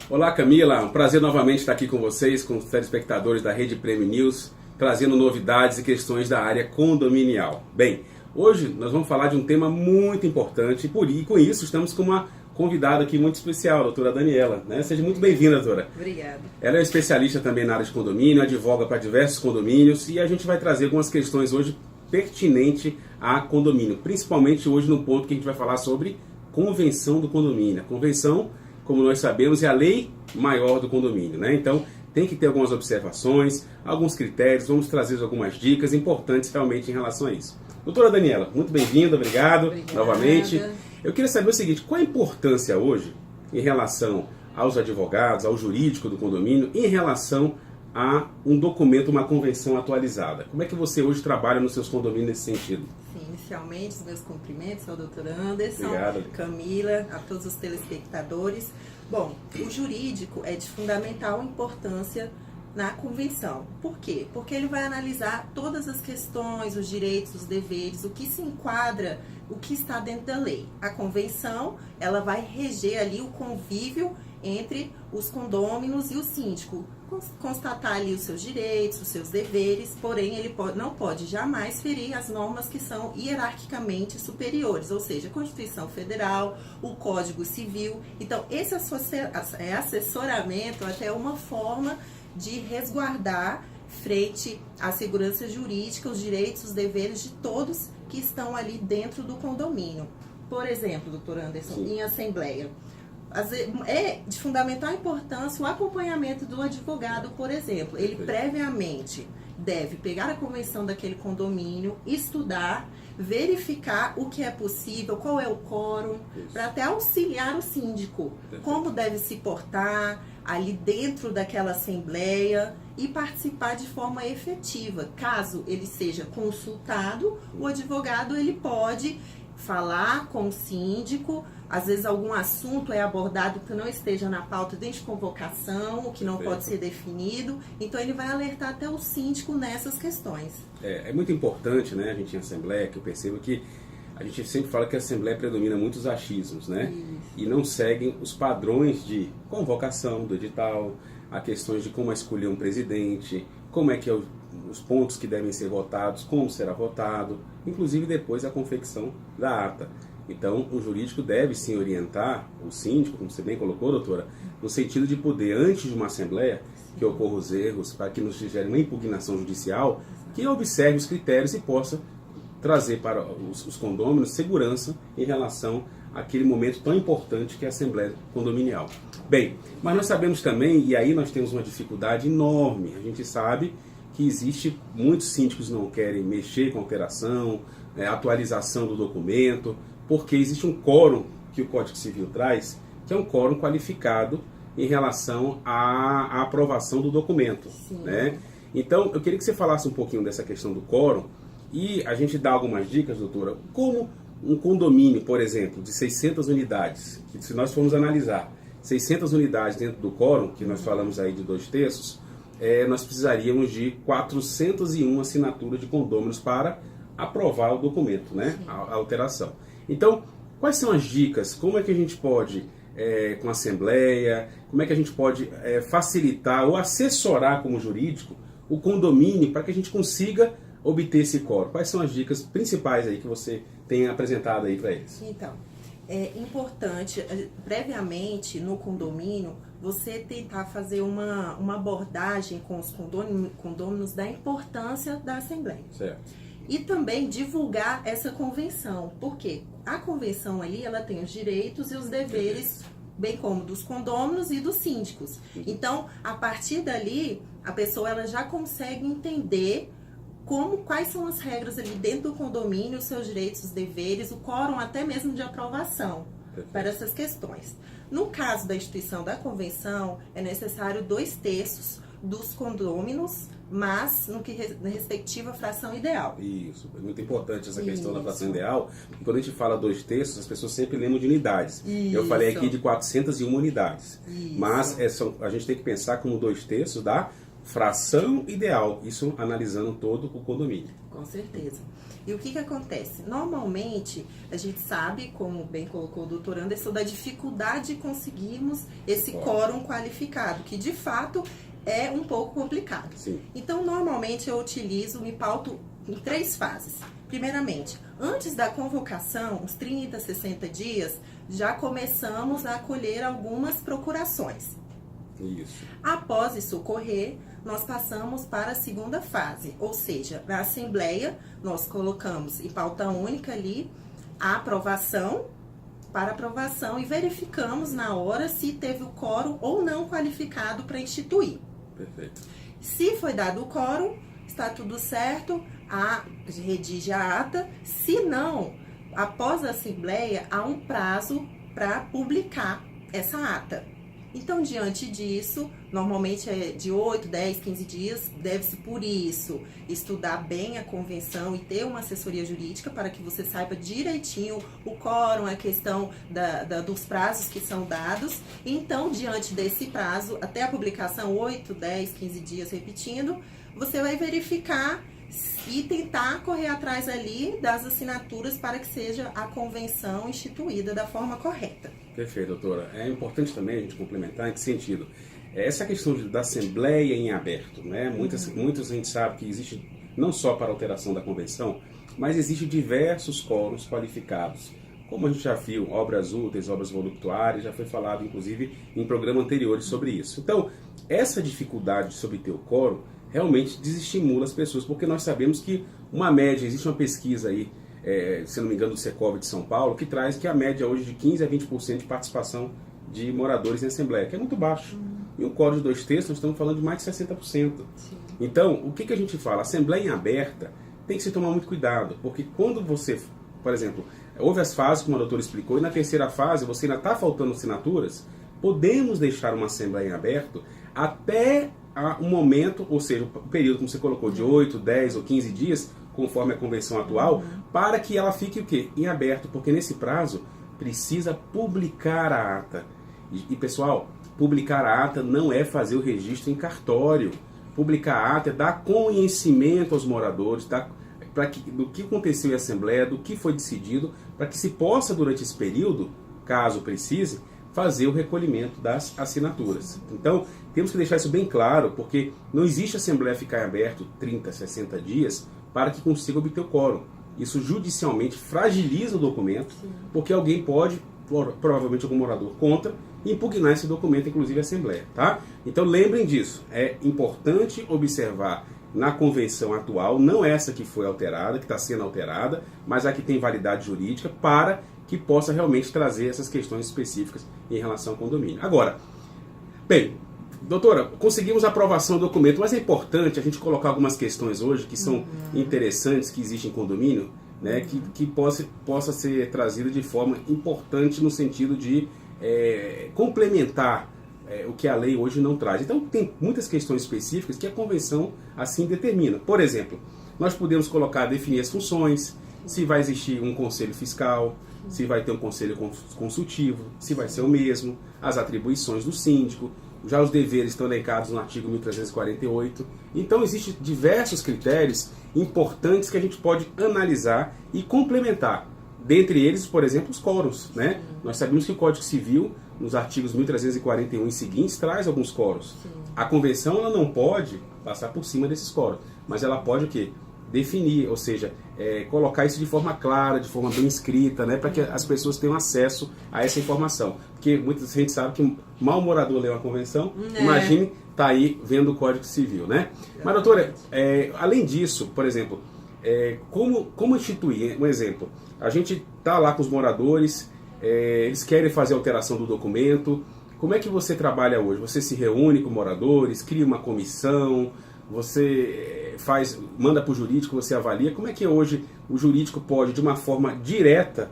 Olá Camila, um prazer novamente estar aqui com vocês, com os telespectadores da Rede Prêmio News, trazendo novidades e questões da área condominial. Bem, hoje nós vamos falar de um tema muito importante e com isso estamos com uma convidada aqui muito especial, a doutora Daniela. Né? Seja muito bem-vinda, doutora. Obrigada. Ela é especialista também na área de condomínio, advoga para diversos condomínios e a gente vai trazer algumas questões hoje pertinentes a condomínio, principalmente hoje no ponto que a gente vai falar sobre convenção do condomínio. A convenção, como nós sabemos, é a lei maior do condomínio, né? Então, tem que ter algumas observações, alguns critérios, vamos trazer algumas dicas importantes realmente em relação a isso. Doutora Daniela, muito bem-vinda, obrigado novamente. Eu queria saber o seguinte, qual a importância hoje em relação aos advogados, ao jurídico do condomínio, em relação a um documento, uma convenção atualizada? Como é que você hoje trabalha nos seus condomínios nesse sentido? Sim, inicialmente, os meus cumprimentos ao doutor Anderson, Obrigado. Camila, a todos os telespectadores. Bom, o jurídico é de fundamental importância na convenção. Por quê? Porque ele vai analisar todas as questões, os direitos, os deveres, o que se enquadra, o que está dentro da lei. A convenção, ela vai reger ali o convívio entre os condôminos e o síndico, constatar ali os seus direitos, os seus deveres, porém ele não pode jamais ferir as normas que são hierarquicamente superiores, ou seja, a Constituição Federal, o Código Civil. Então, esse assessoramento até é uma forma de resguardar frente à segurança jurídica, os direitos, os deveres de todos que estão ali dentro do condomínio. Por exemplo, doutor Anderson, Sim. Em assembleia, é de fundamental importância o acompanhamento do advogado, por exemplo. Ele previamente deve pegar a convenção daquele condomínio, estudar, verificar o que é possível, qual é o quórum, para até auxiliar o síndico, como deve se portar ali dentro daquela assembleia e participar de forma efetiva. Caso ele seja consultado, o advogado ele pode falar com o síndico, às vezes algum assunto é abordado que não esteja na pauta de convocação, o que não pode ser definido, então ele vai alertar até o síndico nessas questões. É muito importante, né, a gente em assembleia, que eu percebo que a gente sempre fala que a assembleia predomina muitos achismos, né? Isso. E não seguem os padrões de convocação do edital, a questões de como escolher um presidente, como é que é os pontos que devem ser votados, como será votado, inclusive depois a confecção da ata. Então, o jurídico deve sim orientar o síndico, como você bem colocou, doutora, no sentido de poder, antes de uma assembleia, que ocorram os erros, para que não se gere uma impugnação judicial, que observe os critérios e possa trazer para os condôminos segurança em relação àquele momento tão importante que é a assembleia condominial. Bem, mas nós sabemos também, e aí nós temos uma dificuldade enorme, a gente sabe que existe, muitos síndicos não querem mexer com alteração, atualização do documento, porque existe um quórum que o Código Civil traz, que é um quórum qualificado em relação à aprovação do documento. Né? Então, eu queria que você falasse um pouquinho dessa questão do quórum e a gente dá algumas dicas, doutora, como um condomínio, por exemplo, de 600 unidades, que se nós formos analisar 600 unidades dentro do quórum, que nós falamos aí de 2/3, nós precisaríamos de 401 assinaturas de condôminos para aprovar o documento, né? A alteração. Então, quais são as dicas? Como é que a gente pode, com a assembleia, como é que a gente pode facilitar ou assessorar como jurídico o condomínio para que a gente consiga obter esse quórum? Quais são as dicas principais aí que você tem apresentado aí para eles? Então, é importante, previamente no condomínio, você tentar fazer uma abordagem com os condôminos da importância da assembleia. Certo. E também divulgar essa convenção, porque a convenção ali, ela tem os direitos e os deveres, bem como dos condôminos e dos síndicos. Então, a partir dali, a pessoa ela já consegue entender quais são as regras ali dentro do condomínio, os seus direitos, os deveres, o quórum até mesmo de aprovação para essas questões. No caso da instituição da convenção, é necessário 2/3 dos condôminos, mas no que respectiva à fração ideal. Isso, é muito importante essa questão da fração ideal, porque quando a gente fala 2/3, as pessoas sempre lembram de unidades. Isso. Eu falei aqui de 401 unidades, Isso. mas a gente tem que pensar como 2/3 da fração ideal, isso analisando todo o condomínio. Com certeza. E o que acontece? Normalmente, a gente sabe, como bem colocou o doutor Anderson, da dificuldade de conseguirmos esse quórum qualificado, que de fato é um pouco complicado. Sim. Então, normalmente eu me pauto em 3 fases. Primeiramente, antes da convocação, uns 30, 60 dias, já começamos a acolher algumas procurações. Isso. Após isso ocorrer, nós passamos para a segunda fase, ou seja, na Assembleia, nós colocamos em pauta única ali a aprovação, para aprovação, e verificamos na hora se teve o quórum ou não qualificado para instituir. Perfeito. Se foi dado o quórum, está tudo certo, redige a ata. Se não, após a Assembleia, há um prazo para publicar essa ata. Então, diante disso, normalmente é de 8, 10, 15 dias, deve-se, por isso, estudar bem a convenção e ter uma assessoria jurídica para que você saiba direitinho o quórum, a questão dos prazos que são dados. Então, diante desse prazo, até a publicação, 8, 10, 15 dias, repetindo, você vai verificar e tentar correr atrás ali das assinaturas para que seja a convenção instituída da forma correta. Perfeito, doutora. É importante também a gente complementar em que sentido? Essa questão da Assembleia em aberto, né? Muitos a gente sabe que existe, não só para alteração da convenção, mas existe diversos quórums qualificados. Como a gente já viu, obras úteis, obras voluptuárias, já foi falado inclusive em programas anteriores sobre isso. Então, essa dificuldade de se obter o quórum realmente desestimula as pessoas, porque nós sabemos que uma média, existe uma pesquisa aí, se não me engano, do Secov de São Paulo, que traz que a média hoje de 15% a 20% de participação de moradores em Assembleia, que é muito baixo. E um quórum de 2/3, nós estamos falando de mais de 60%. Sim. Então, o que a gente fala? A Assembleia em aberta tem que se tomar muito cuidado, porque quando você, por exemplo, houve as fases, como a doutora explicou, e na terceira fase você ainda está faltando assinaturas, podemos deixar uma Assembleia em aberto até um momento, ou seja, o período, como você colocou, de 8, 10 ou 15 dias, conforme a convenção atual, para que ela fique o quê? Em aberto, porque nesse prazo precisa publicar a ata. E pessoal, publicar a ata não é fazer o registro em cartório. Publicar a ata é dar conhecimento aos moradores do que aconteceu em Assembleia, do que foi decidido, para que se possa, durante esse período, caso precise, fazer o recolhimento das assinaturas. Então, temos que deixar isso bem claro, porque não existe Assembleia ficar em aberto 30, 60 dias para que consiga obter o quórum. Isso judicialmente fragiliza o documento, porque alguém pode, provavelmente algum morador, contra, impugnar esse documento, inclusive a Assembleia. Tá? Então lembrem disso, é importante observar na convenção atual, não essa que foi alterada, que está sendo alterada, mas a que tem validade jurídica, para que possa realmente trazer essas questões específicas em relação ao condomínio. Agora, bem, doutora, conseguimos a aprovação do documento, mas é importante a gente colocar algumas questões hoje que são interessantes, que existem em condomínio, né, que possa ser trazida de forma importante no sentido de complementar o que a lei hoje não traz. Então, tem muitas questões específicas que a convenção assim determina. Por exemplo, nós podemos definir as funções, se vai existir um conselho fiscal, se vai ter um conselho consultivo, se vai ser o mesmo, as atribuições do síndico, já os deveres estão elencados no artigo 1348. Então, existem diversos critérios importantes que a gente pode analisar e complementar. Dentre eles, por exemplo, os quórums, né? Nós sabemos que o Código Civil, nos artigos 1341 e seguintes, traz alguns quórums. A convenção ela não pode passar por cima desses quórums, mas ela pode o quê? Definir, ou seja, colocar isso de forma clara, de forma bem escrita, né, para que as pessoas tenham acesso a essa informação. Porque muita gente sabe que mal morador lê uma convenção, imagine tá aí vendo o Código Civil, né? Mas, doutora, além disso, por exemplo, como instituir? Um exemplo, a gente tá lá com os moradores, eles querem fazer alteração do documento. Como é que você trabalha hoje? Você se reúne com moradores, cria uma comissão, você manda para o jurídico, você avalia. Como é que hoje o jurídico pode, de uma forma direta,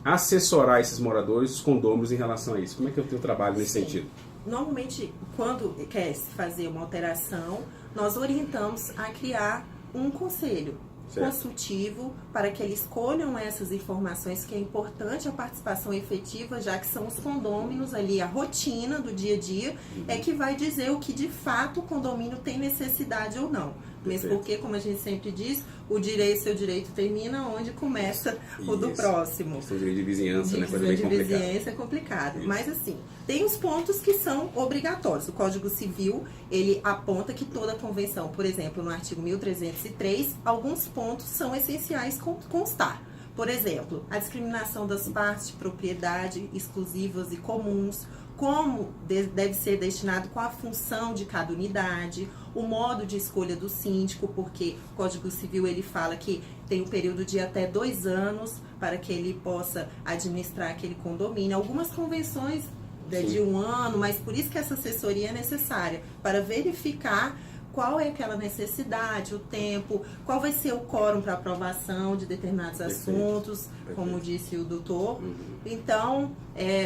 assessorar esses moradores, os condôminos, em relação a isso? Como é que é o teu trabalho nesse sentido? Normalmente, quando quer se fazer uma alteração, nós orientamos a criar um conselho. consultivo para que eles escolham essas informações, que é importante a participação efetiva, já que são os condôminos ali, a rotina do dia a dia, é que vai dizer o que de fato o condomínio tem necessidade ou não. Mesmo porque, como a gente sempre diz, seu direito termina onde começa o do próximo. Questão de direito de vizinhança, né? Coisa bem complicada. Vizinhança é complicado. Mas assim, tem os pontos que são obrigatórios. O Código Civil, ele aponta que toda convenção, por exemplo, no artigo 1303, alguns pontos são essenciais constar. Por exemplo, a discriminação das partes de propriedade exclusivas e comuns, como deve ser destinado com a função de cada unidade, o modo de escolha do síndico, porque o Código Civil ele fala que tem um período de até 2 anos para que ele possa administrar aquele condomínio. Algumas convenções de 1 ano, mas por isso que essa assessoria é necessária, para verificar qual é aquela necessidade, o tempo, qual vai ser o quórum para aprovação de determinados assuntos, como disse o doutor. Então,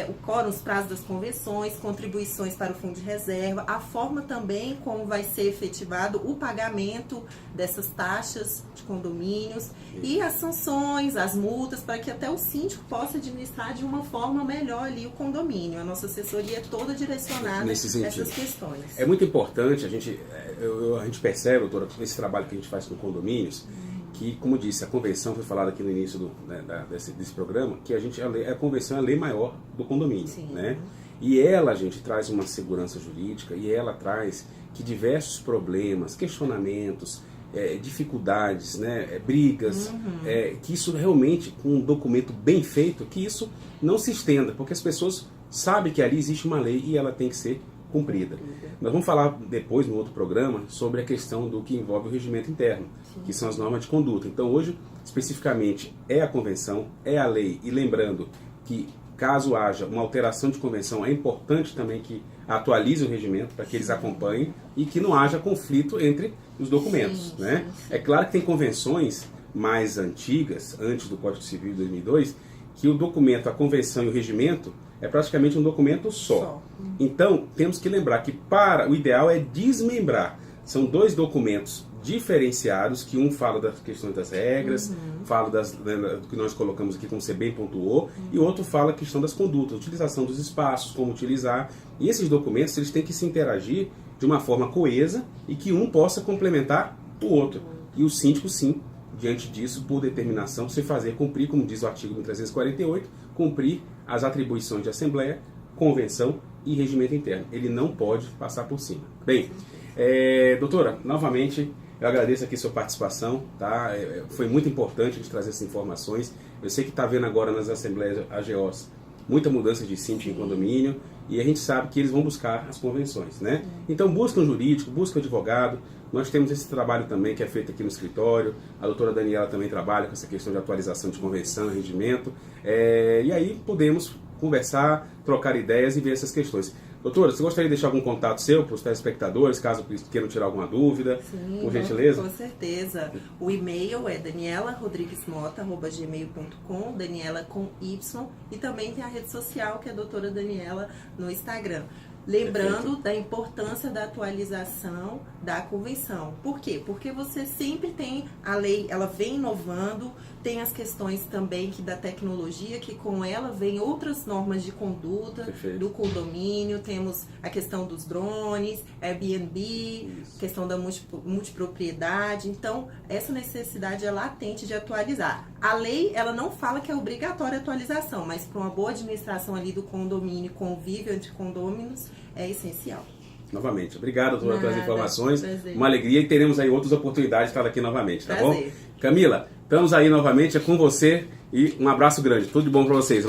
o quórum, os prazos das convenções, contribuições para o fundo de reserva, a forma também como vai ser efetivado o pagamento dessas taxas de condomínios e as sanções, as multas, para que até o síndico possa administrar de uma forma melhor ali o condomínio. A nossa assessoria é toda direcionada a essas questões. É muito importante, a gente percebe, doutora, nesse trabalho que a gente faz com condomínios, que, como disse, a convenção foi falada aqui no início desse programa, que a convenção é a lei maior do condomínio, né? E ela, a gente traz uma segurança jurídica, e ela traz que diversos problemas, questionamentos, dificuldades, né, brigas, que isso realmente, com um documento bem feito, que isso não se estenda, porque as pessoas sabem que ali existe uma lei e ela tem que ser cumprida. Nós vamos falar depois, no outro programa, sobre a questão do que envolve o regimento interno, que são as normas de conduta. Então, hoje, especificamente, é a convenção, é a lei, e lembrando que, caso haja uma alteração de convenção, é importante também que atualize o regimento, para que eles acompanhem e que não haja conflito entre os documentos, né? É claro que tem convenções mais antigas, antes do Código Civil de 2002, que o documento, a convenção e o regimento é praticamente um documento só. Então, temos que lembrar que o ideal é desmembrar. São 2 documentos diferenciados, que um fala das questões das regras, fala do que nós colocamos aqui, como você bem pontuou, e o outro fala a questão das condutas, utilização dos espaços, como utilizar. E esses documentos, eles têm que se interagir de uma forma coesa e que um possa complementar o outro. E o síndico, sim, diante disso, por determinação, se fazer cumprir, como diz o artigo 1348, cumprir as atribuições de Assembleia, Convenção e Regimento Interno. Ele não pode passar por cima. Bem, doutora, novamente, eu agradeço aqui a sua participação, tá? Foi muito importante a gente trazer essas informações. Eu sei que está vendo agora nas Assembleias AGOs muita mudança de síndico em condomínio, e a gente sabe que eles vão buscar as convenções, né? Então, busca um jurídico, busca um advogado. Nós temos esse trabalho também que é feito aqui no escritório. A doutora Daniela também trabalha com essa questão de atualização de convenção, regimento. E aí podemos conversar, trocar ideias e ver essas questões. Doutora, você gostaria de deixar algum contato seu para os telespectadores, caso queiram tirar alguma dúvida? Sim, por gentileza? Com certeza. O e-mail é danielarodriguesmota@gmail.com, Daniela com Y, e também tem a rede social, que é a doutora Daniela no Instagram. Lembrando da importância da atualização da convenção. Por quê? Porque você sempre tem a lei, ela vem inovando, tem as questões também da tecnologia, que com ela vem outras normas de conduta do condomínio, temos a questão dos drones, Airbnb, questão da multipropriedade. Então, essa necessidade é latente de atualizar. A lei, ela não fala que é obrigatória a atualização, mas para uma boa administração ali do condomínio, convívio entre condôminos, é essencial. Novamente, obrigado, doutora, pelas informações. Prazer. Uma alegria, e teremos aí outras oportunidades de estar aqui novamente, tá bom? Camila, estamos aí novamente, é com você, e um abraço grande. Tudo de bom para vocês.